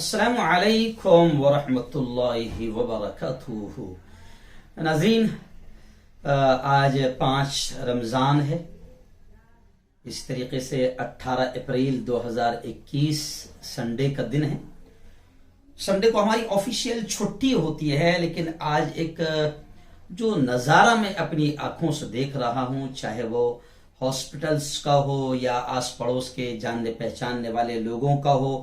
अस्सलामु अलैकुम वरहमतुल्लाहि वबरकातुहू। नाज़रीन, आज 5 रमज़ान है। इस तरीके से 18 अप्रैल 2021 संडे का दिन है। संडे को हमारी ऑफिशियल छुट्टी होती है, लेकिन आज एक जो नज़ारा मैं अपनी आंखों से देख रहा हूं, चाहे वो हॉस्पिटल्स का हो या आस पड़ोस के जानने पहचानने वाले लोगों का हो,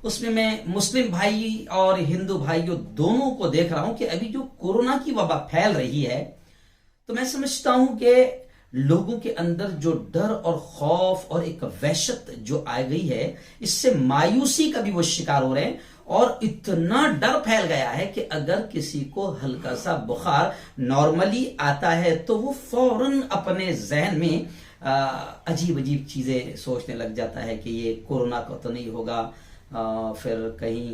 उसमें मैं मुस्लिम भाई और हिंदू भाइयों दोनों को देख रहा हूं कि अभी जो कोरोना की वबा फैल रही है, तो मैं समझता हूं कि लोगों के अंदर जो डर और खौफ और एक वहशत जो आ गई है, इससे मायूसी का भी वो शिकार हो रहे हैं। और इतना डर फैल गया है कि अगर किसी को हल्का सा बुखार नॉर्मली आता है तो वो फौरन अपने जहन में अजीब अजीब चीजें सोचने लग जाता है कि ये कोरोना का तो नहीं होगा, फिर कहीं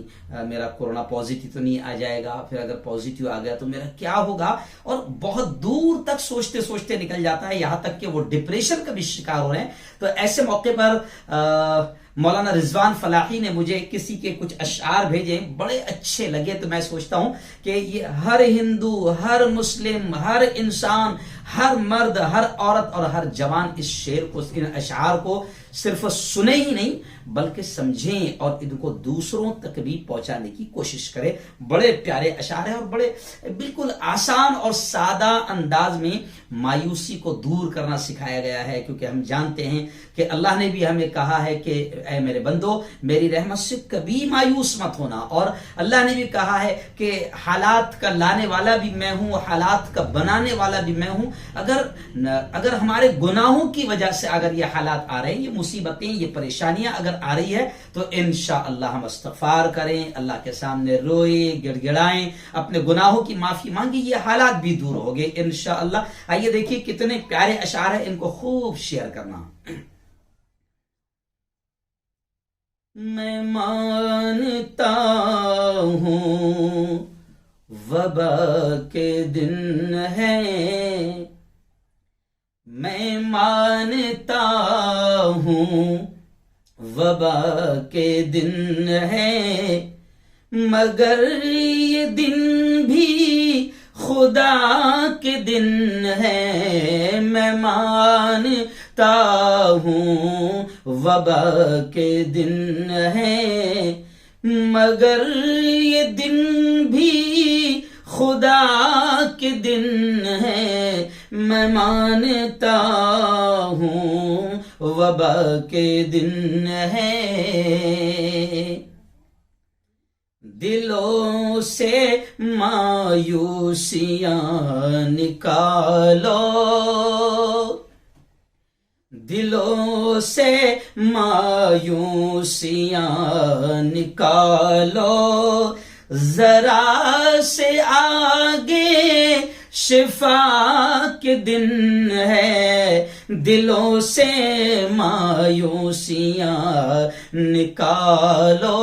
मेरा कोरोना पॉजिटिव तो नहीं आ जाएगा, फिर अगर पॉजिटिव आ गया तो मेरा क्या होगा, और बहुत दूर तक सोचते सोचते निकल जाता है, यहां तक कि वो डिप्रेशन का भी शिकार हो रहे हैं। तो ऐसे मौके पर मौलाना रिजवान फलाही ने मुझे किसी के कुछ अशआर भेजे, बड़े अच्छे लगे। तो मैं सोचता हूं कि ये हर हिंदू, हर मुस्लिम, हर इंसान, हर मर्द, हर औरत और हर जवान इस शेर को, इन अशआर को सिर्फ सुने ही नहीं बल्कि समझें और इनको दूसरों तक भी पहुंचाने की कोशिश करें। बड़े प्यारे अशआर हैं और बड़े बिल्कुल आसान और सादा अंदाज में मायूसी को दूर करना सिखाया गया है, क्योंकि हम जानते हैं कि अल्लाह ने भी हमें कहा है कि ऐ मेरे बंदो, मेरी रहमत से कभी मायूस मत होना। और अल्लाह ने भी कहा है कि हालात का लाने वाला भी मैं हूं, हालात का बनाने वाला भी मैं हूं। अगर हमारे गुनाहों की वजह से अगर ये हालात आ रहे हैं, ये मुसीबतें, ये परेशानियां अगर आ रही है, तो इंशाअल्लाह हम इस्तिग़फ़ार करें, अल्लाह के सामने रोए, गिड़गिड़ाएं, अपने गुनाहों की माफी मांगे, ये हालात भी दूर हो गए इंशाअल्लाह। आइए देखिए कितने प्यारे अशआर है, इनको खूब शेयर करना। मैं मानता हूं वबा के दिन है, मैं मानता हूं वबा के दिन है, मगर ये दिन भी खुदा के दिन है। मैं मानता हूं वबा के दिन है, मगर ये दिन भी खुदा के दिन है। मैं मानता हूं वबा के दिन है। दिलों से मायूसियां निकालो, दिलों से मायूसियां निकालो, जरा से आगे शिफा के दिन है। दिलों से मायूसियां निकालो,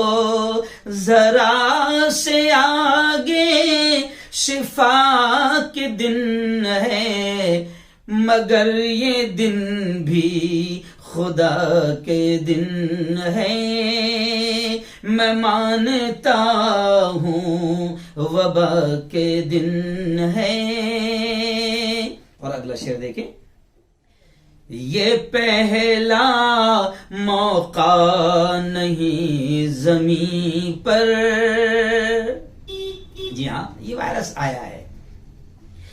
जरा से आगे शिफा के दिन है, मगर ये दिन भी खुदा के दिन है। मैं मानता हूं वबा के दिन है। और अगला शेर देखें, ये पहला मौका नहीं जमीन पर। जी हाँ, ये वायरस आया है,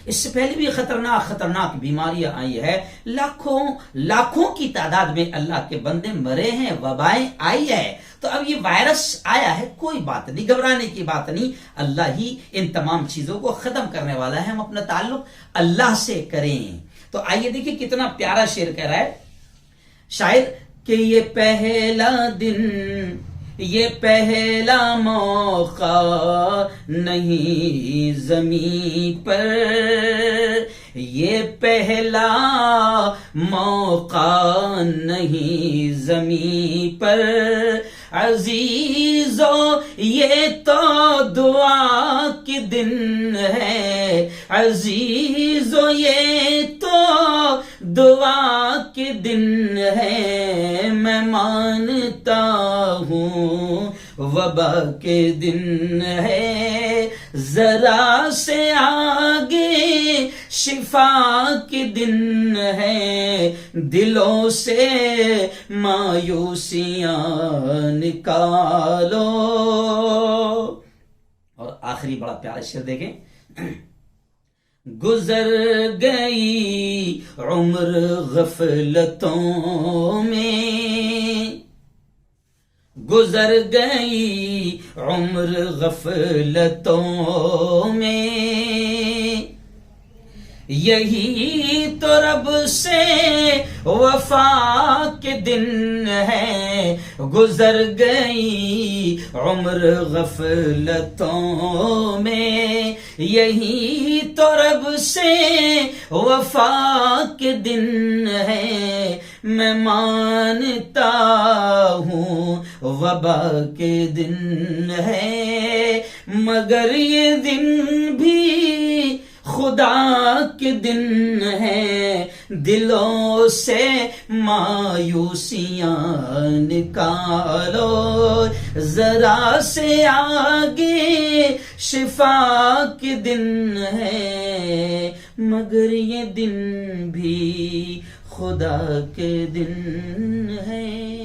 इससे पहले भी खतरनाक बीमारियां आई है, लाखों की तादाद में अल्लाह के बंदे मरे हैं, वबाएं आई है। तो अब ये वायरस आया है, कोई बात नहीं, घबराने की बात नहीं, अल्लाह ही इन तमाम चीजों को खत्म करने वाला है। हम अपना ताल्लुक अल्लाह से करें। तो आइए देखिए कितना प्यारा शेर कह रहा है शायर कि ये पहला दिन, ये पहला मौका नहीं ज़मीं पर, ये पहला मौका नहीं ज़मीं पर। अजीजो ये तो दुआ के दिन है, अजीजो ये तो दुआ के दिन है। मैं मानता हूँ वबा के दिन है, जरा से आगे शिफा के दिन है, दिलों से मायूसियां निकालो। और आखिरी बड़ा प्यारा शेर देखें, गुजर गई उम्र गफलतों में, गुजर गई उम्र गफलतों में, यही तो रब से वफा के दिन है, गुजर गई उम्र गफलतों में, यही तो रब से वफा के दिन है। मैं मानता हूँ वबा के दिन है, मगर ये दिन भी खुदा के दिन है, दिलों से मायूसियां निकालो, जरा से आगे शिफा के दिन है, मगर ये दिन भी खुदा के दिन है।